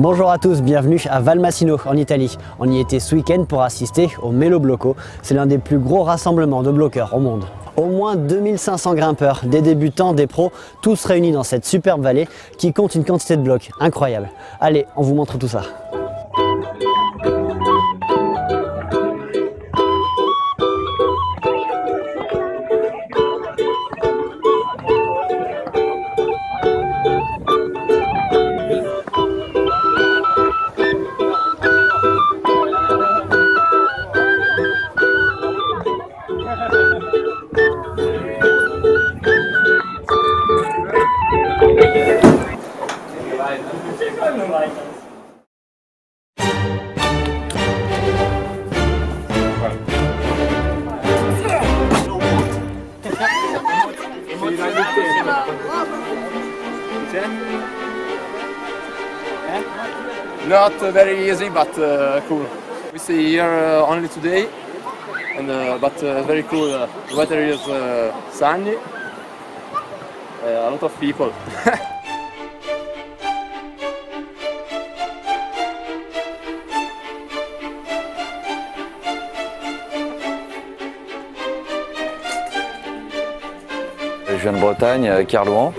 Bonjour à tous, bienvenue à Valmassino en Italie. On y était ce week-end pour assister au Melo Blocco. C'est l'un des plus gros rassemblements de bloqueurs au monde. Au moins 2500 grimpeurs, des débutants, des pros, tous réunis dans cette superbe vallée qui compte une quantité de blocs incroyable. Allez, on vous montre tout ça. Not very easy, but cool. We see here only today, and but very cool. The weather is sunny. A lot of people. Je viens de Bretagne, Kerlouan.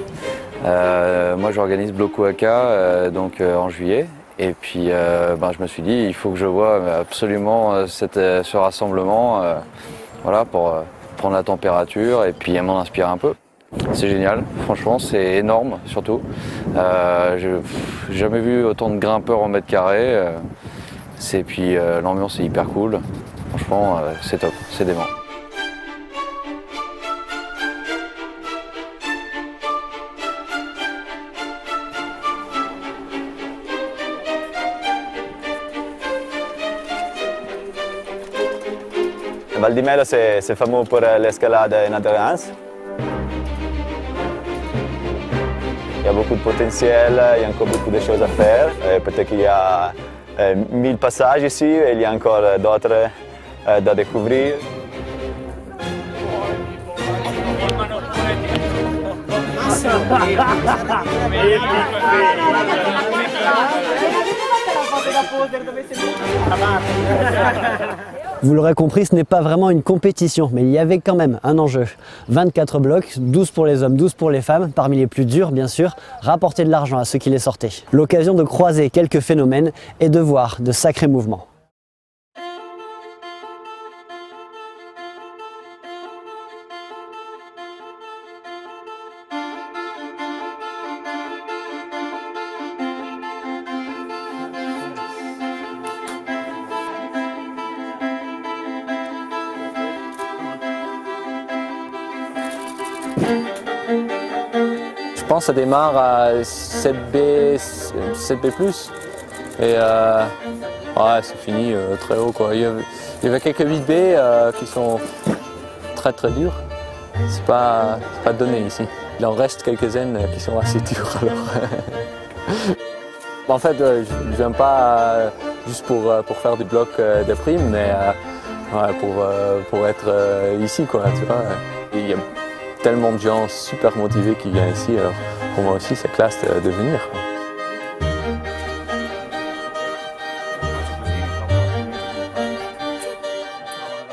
Moi j'organise Blocco AK en juillet. Et puis je me suis dit il faut que je voie absolument ce rassemblement voilà, pour prendre la température et puis m'en inspirer un peu. C'est génial, franchement c'est énorme surtout. J'ai jamais vu autant de grimpeurs en mètre carré. Et puis l'ambiance est hyper cool. Franchement c'est top, c'est dément. Val di Melo, c'est fameux pour l'escalade en endurance. Il y a beaucoup de potentiel, il y a encore beaucoup de choses à faire. Peut-être qu'il y a 1000 passages ici et il y a encore d'autres à découvrir. Vous l'aurez compris, ce n'est pas vraiment une compétition, mais il y avait quand même un enjeu. 24 blocs, 12 pour les hommes, 12 pour les femmes, parmi les plus durs bien sûr, rapporter de l'argent à ceux qui les sortaient. L'occasion de croiser quelques phénomènes et de voir de sacrés mouvements. Je pense que ça démarre à 7B, 7B+. Et ouais, c'est fini très haut, quoi. Il y avait quelques 8B qui sont très durs. C'est pas donné ici. Il en reste quelques-unes qui sont assez dures alors. En fait, je viens pas juste pour faire du bloc de prime, mais ouais, pour être ici, quoi, tu vois. Il y a tellement de gens super motivés qui viennent ici, alors pour moi aussi c'est classe de venir.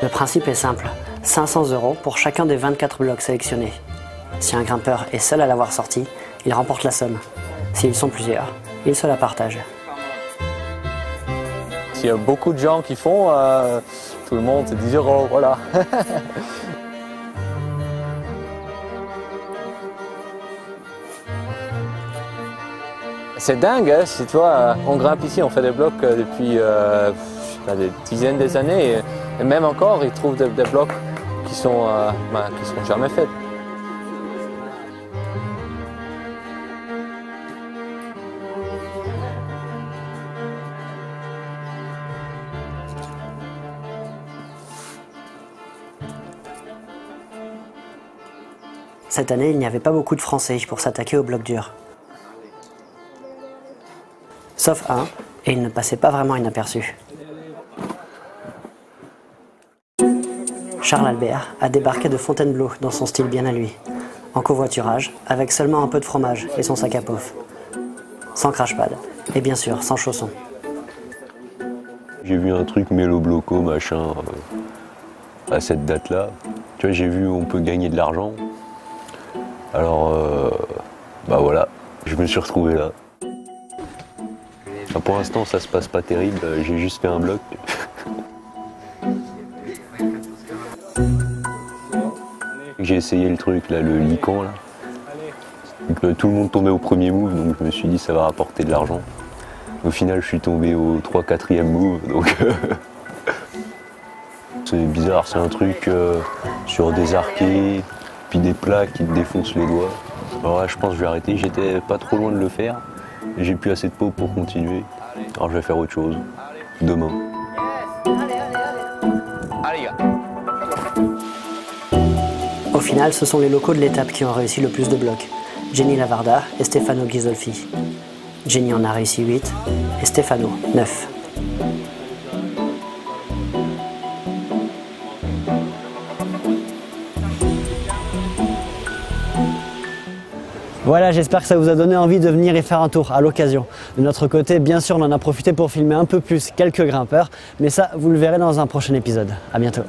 Le principe est simple, 500 € pour chacun des 24 blocs sélectionnés. Si un grimpeur est seul à l'avoir sorti, il remporte la somme. S'ils sont plusieurs, ils se la partagent. S'il y a beaucoup de gens qui font, tout le monde c'est 10 €, voilà. C'est dingue, hein, si tu vois, on grimpe ici, on fait des blocs depuis des dizaines d'années et même encore ils trouvent des blocs qui sont jamais faits. Cette année, il n'y avait pas beaucoup de Français pour s'attaquer au bloc dur. Sauf un, et il ne passait pas vraiment inaperçu. Charles Albert a débarqué de Fontainebleau dans son style bien à lui, en covoiturage, avec seulement un peu de fromage et son sac à pof. Sans crash pad. Et bien sûr, sans chaussons. J'ai vu un truc Mélo Bloco, machin, à cette date-là. Tu vois, j'ai vu on peut gagner de l'argent. Alors, bah voilà, je me suis retrouvé là. Enfin, pour l'instant, ça se passe pas terrible, j'ai juste fait un bloc. J'ai essayé le truc, là, le lican, là. Donc, tout le monde tombait au premier move, donc je me suis dit ça va rapporter de l'argent. Au final, je suis tombé au 3-4e move, donc c'est bizarre, c'est un truc sur des arquets, puis des plats qui te défoncent les doigts. Alors là, je pense que je vais arrêter, j'étais pas trop loin de le faire, et j'ai plus assez de peau pour continuer. Alors je vais faire autre chose, demain. Au final, ce sont les locaux de l'étape qui ont réussi le plus de blocs. Jenny Lavarda et Stefano Ghisolfi. Jenny en a réussi 8 et Stefano 9. Voilà, j'espère que ça vous a donné envie de venir y faire un tour à l'occasion. De notre côté, bien sûr, on en a profité pour filmer un peu plus quelques grimpeurs, mais ça, vous le verrez dans un prochain épisode. À bientôt.